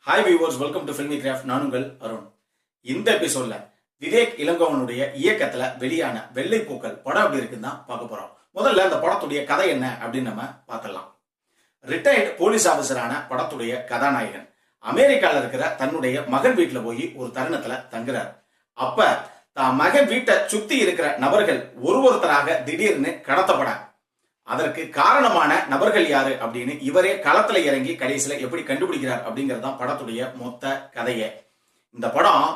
Hi viewers, welcome to filmi craft. நான் உங்கள் அருண். இந்த எபிசோட்ல விவேக் இளங்கோவனுடைய இயக்கத்துல வெளியான வெள்ளை பூக்கள் படம் எப்படி இருக்குன்னு தான் பார்க்க போறோம். முதல்ல அந்த படத்துடைய கதை என்ன அப்படின்னு நம்ம பார்க்கலாம். ரிட்டையர்ட் போலீஸ் ஆபீசரான படத்துடைய கதாநாயகன் அமெரிக்கால இருக்கிற தன்னுடைய மகன் வீட்டுல போய் ஒரு தருணத்துல தங்குறார். அப்ப தான் மகன் வீட்டை சுத்தி இருக்கிற நபர்கள் ஒருத்தராக திடீர்னு கடத்தப்பட அதற்கு காரணமான நபர்கள் யாரு அப்படின்னு இவரே களத்துல இறங்கி கடைசியில எப்படி கண்டுபிடிக்கிறார் அப்படிங்கறதுதான் படத்துடைய மொத்த கதையே. இந்த படம்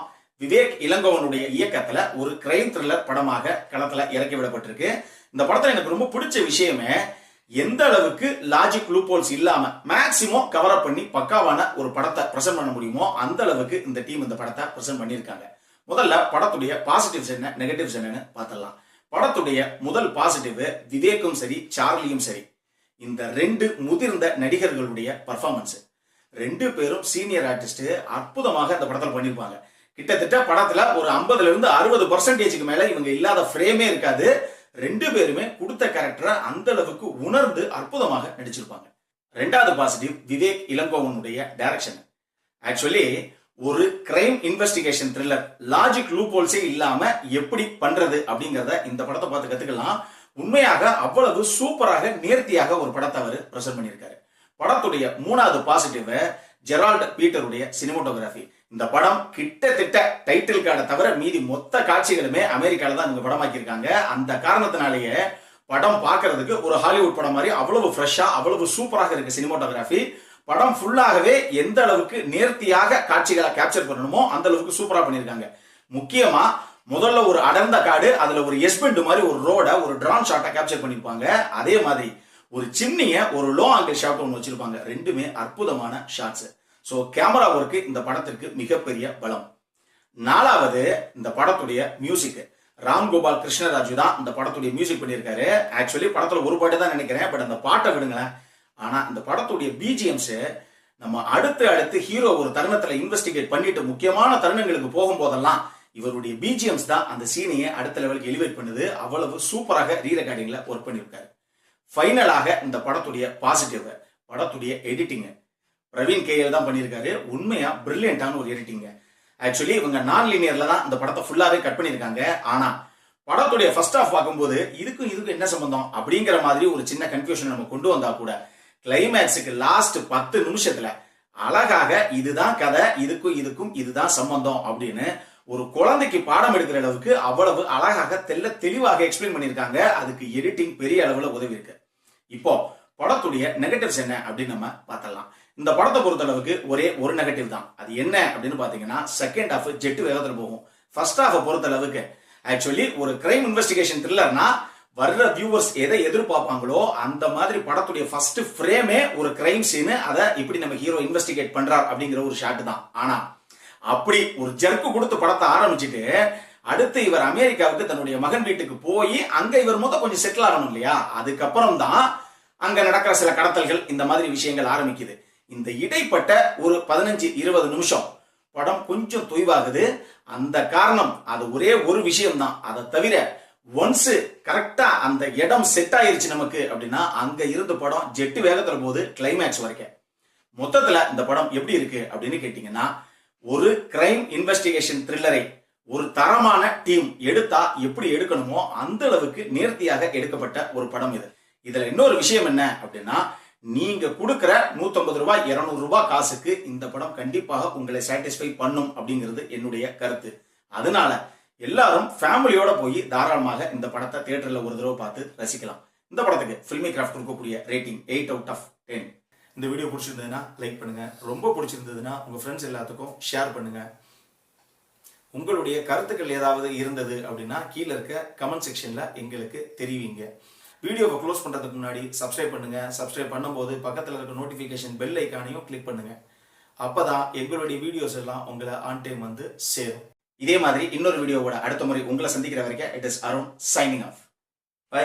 விவேக் இளங்கோவனுடைய இயக்கத்துல ஒரு கிரைம் த்ரில்லர் படமாக களத்துல இறக்கி விடப்பட்டிருக்கு. இந்த படத்துல எனக்கு ரொம்ப பிடிச்ச விஷயமே எந்த அளவுக்கு லாஜிக் லூப்போல்ஸ் இல்லாம மேக்சிமம் கவர் அப் பண்ணி பக்காவான ஒரு படத்தை பிரசன்ட் பண்ண முடியுமோ அந்த அளவுக்கு இந்த டீம் இந்த படத்தை பிரசன்ட் பண்ணியிருக்காங்க. முதல்ல படத்துடைய பாசிட்டிவ்ஸ் என்ன, நெகட்டிவ்ஸ் என்னன்னு பார்த்தலாம். படத்துடைய முதல் பாசிட்டிவ், விவேக்கும் சரி சார்லியும் சரி, இந்த ரெண்டு முதிர்ந்த நடிகர்களுடைய பர்ஃபார்மன்ஸ். ரெண்டு பேரும் சீனியர் ஆர்டிஸ்ட், அற்புதமாக இந்த படத்தில் பண்ணியிருப்பாங்க. கிட்டத்தட்ட படத்துல ஒரு 50% மேல இவங்க இல்லாத ஃப்ரேமே இருக்காது. ரெண்டு பேருமே கொடுத்த கேரக்டரை அந்த அளவுக்கு உணர்ந்து அற்புதமாக நடிச்சிருப்பாங்க. ரெண்டாவது பாசிட்டிவ், விவேக் இளங்கோவனுடைய டைரக்ஷன். ஆக்சுவலி ஒரு கிரைம் இன்வெஸ்டிகேஷன் த்ரில்லர் லாஜிக் லூப்போல்ஸே இல்லாம எப்படி பண்றது அப்படிங்கறத இந்த படத்தை பார்த்து கத்துக்கலாம். உண்மையாக அவ்வளவு சூப்பராக நேர்த்தியாக ஒரு படத்தை அவர் பிரசன்ட் பண்ணியிருக்காரு. படத்துடைய மூணாவது பாசிட்டிவ், ஜெரால்ட் பீட்டருடைய சினிமோட்டோகிராஃபி. இந்த படம் கிட்டத்தட்ட டைட்டில் கார்டை தவிர மீதி மொத்த காட்சிகளுமே அமெரிக்கால தான் இவங்க படமாக்கியிருக்காங்க. அந்த காரணத்தினாலேயே படம் பார்க்கறதுக்கு ஒரு ஹாலிவுட் படம் மாதிரி அவ்வளவு ஃப்ரெஷ்ஷா அவ்வளவு சூப்பராக இருக்கு சினிமோட்டோகிராஃபி. படம் ஃபுல்லாகவே எந்த அளவுக்கு நேர்த்தியாக காட்சிகளை கேப்சர் பண்ணணுமோ அந்த அளவுக்கு சூப்பரா பண்ணிருக்காங்க. முக்கியமா முதல்ல ஒரு அடர்ந்த காடு, அதுல ஒரு எஸ்பெண்ட் மாதிரி ஒரு ரோட ஒரு டிரான் ஷாட்டை கேப்சர் பண்ணிருப்பாங்க. அதே மாதிரி ஒரு சின்னிய ஒரு லோ ஆங்கிள் ஷாட் ஒன்று வச்சிருப்பாங்க. ரெண்டுமே அற்புதமான ஷாட்ஸ். சோ கேமரா ஒர்க்கு இந்த படத்திற்கு மிகப்பெரிய பலம். நாலாவது, இந்த படத்துடைய மியூசிக். ராம்கோபால் கிருஷ்ணராஜு தான் இந்த படத்துடைய மியூசிக் பண்ணியிருக்காரு. ஆக்சுவலி படத்துல ஒரு பாட்டு தான் நினைக்கிறேன், பட் அந்த பாட்டை விடுங்களேன். ஆனா இந்த படத்துடைய பிஜிஎம்ஸ் நம்ம அடுத்து ஹீரோ ஒரு தருணத்துல இன்வெஸ்டிகேட் பண்ணிட்டு முக்கியமான தருணங்களுக்கு போகும்போதெல்லாம் இவருடைய பிஜிஎம்ஸ் தான் அந்த சீனையை அடுத்த லெவலுக்கு எலிவேட் பண்ணுது. அவ்வளவு சூப்பராக ரீ ரெக்கார்டிங்ல ஒர்க் பண்ணியிருக்காரு. ஃபைனலாக இந்த படத்துடைய பாசிட்டிவ், படத்துடைய எடிட்டிங். பிரவீன் கேஎல் தான் பண்ணியிருக்காரு. உண்மையா பிரில்லியண்டான ஒரு எடிட்டிங். ஆக்சுவலி இவங்க நான் லீனியர்ல தான் இந்த படத்தை ஃபுல்லாவே கட் பண்ணியிருக்காங்க. ஆனா படத்துடைய ஃபர்ஸ்ட் ஹாஃப் பார்க்கும்போது இதுக்கும் என்ன சம்பந்தம் அப்படிங்கிற மாதிரி ஒரு சின்ன கன்ஃபியூஷன் நம்ம கொண்டு வந்தா கூட கிளைமேக்ஸுக்கு லாஸ்ட் 10 நிமிஷத்துல அழகாக இதுதான் கதை, இதுக்கும் இதுதான் சம்பந்தம் அப்படின்னு ஒரு குழந்தைக்கு பாடம் எடுக்கிற அளவுக்கு அவ்வளவு அழகாக தெளிவாக எக்ஸ்பிளைன் பண்ணியிருக்காங்க. அதுக்கு எடிட்டிங் பெரிய அளவுல உதவி இருக்கு. இப்போ படத்துடைய நெகட்டிவ்ஸ் என்ன அப்படின்னு நம்ம பார்த்தலாம். இந்த படத்தை பொறுத்த அளவுக்கு ஒரே ஒரு நெகட்டிவ் தான். அது என்ன அப்படின்னு பாத்தீங்கன்னா, செகண்ட் ஹாஃப் ஜெட் வேகத்துல போகும். ஃபர்ஸ்ட் ஹாஃப் பொறுத்த அளவுக்கு ஆக்சுவலி ஒரு கிரைம் இன்வெஸ்டிகேஷன் த்ரில்லர்னா வர்ற வியூவர்ஸ் எதை எதிர்பார்ப்பாங்களோ அந்த மாதிரி படத்துடைய ஃபர்ஸ்ட் ஃப்ரேமே ஒரு கிரைம் சீன், அதை இப்படி நம்ம ஹீரோ இன்வெஸ்டிகேட் பண்றார் அப்படிங்கிற ஒரு ஷாட் தான். ஆனா அப்படி ஒரு ஜர்க்கு கொடுத்து படத்தை ஆரம்பிச்சுட்டு அடுத்து இவர் அமெரிக்காவுக்கு தன்னுடைய மகன் வீட்டுக்கு போய் அங்க இவர் கொஞ்சம் செட்டில் ஆகணும் இல்லையா, அதுக்கப்புறம் தான் அங்க நடக்கிற சில கடத்தல்கள் இந்த மாதிரி விஷயங்கள் ஆரம்பிக்குது. இந்த இடைப்பட்ட ஒரு 15-20 நிமிஷம் படம் கொஞ்சம் தொய்வாகுது. அந்த காரணம் அது ஒரே ஒரு விஷயம் தான். அதை தவிர ஒன்ஸ் கரெக்டா அந்த இடம் செட் ஆயிருச்சு நமக்கு அப்படின்னா அங்க இருந்து படம் ஜெட்டு வேகத்துல போது கிளைமேக்ஸ் வரைக்கும். மொத்தத்துல இந்த படம் எப்படி இருக்கு அப்படின்னு கேட்டீங்கன்னா, ஒரு கிரைம் இன்வெஸ்டிகேஷன் த்ரில்லரை ஒரு தரமான டீம் எடுத்தா எப்படி எடுக்கணுமோ அந்த அளவுக்கு நேர்த்தியாக எடுக்கப்பட்ட ஒரு படம் இது. இதுல இன்னொரு விஷயம் என்ன அப்படின்னா, நீங்க கொடுக்கிற 150 ரூபாய் 200 ரூபாய் காசுக்கு இந்த படம் கண்டிப்பாக உங்களை சாட்டிஸ்ஃபை பண்ணும் அப்படிங்கிறது என்னுடைய கருத்து. அதனால எல்லாரும் ஃபேமிலியோட போய் தாராளமாக இந்த படத்தை தியேட்டர்ல ஒரு தடவை பார்த்து ரசிக்கலாம். இந்த படத்துக்கு ஃபில்மி கிராஃப்ட் கொடுக்கக்கூடிய ரேட்டிங் 8/10. இந்த வீடியோ பிடிச்சிருந்ததுன்னா லைக் பண்ணுங்க, ரொம்ப பிடிச்சிருந்ததுன்னா உங்க ஃப்ரெண்ட்ஸ் எல்லாத்துக்கும் ஷேர் பண்ணுங்க. உங்களுடைய கருத்துக்கள் ஏதாவது இருந்தது அப்படின்னா கீழே இருக்க கமெண்ட் செக்ஷன்ல எங்களுக்கு தெரிவிங்க. வீடியோவை க்ளோஸ் பண்றதுக்கு முன்னாடி சப்ஸ்கிரைப் பண்ணுங்க. சப்ஸ்கிரைப் பண்ணும்போது பக்கத்தில் இருக்க நோட்டிபிகேஷன் பெல் ஐக்கானையும் கிளிக் பண்ணுங்க. அப்பதான் எங்களுடைய வீடியோஸ் எல்லாம் உங்களை ஆன் டைம் வந்து சேரும். இதே மாதிரி இன்னொரு வீடியோவோட அடுத்த முறை உங்களை சந்திக்கிற வரைக்கும் it is Arun signing off. By.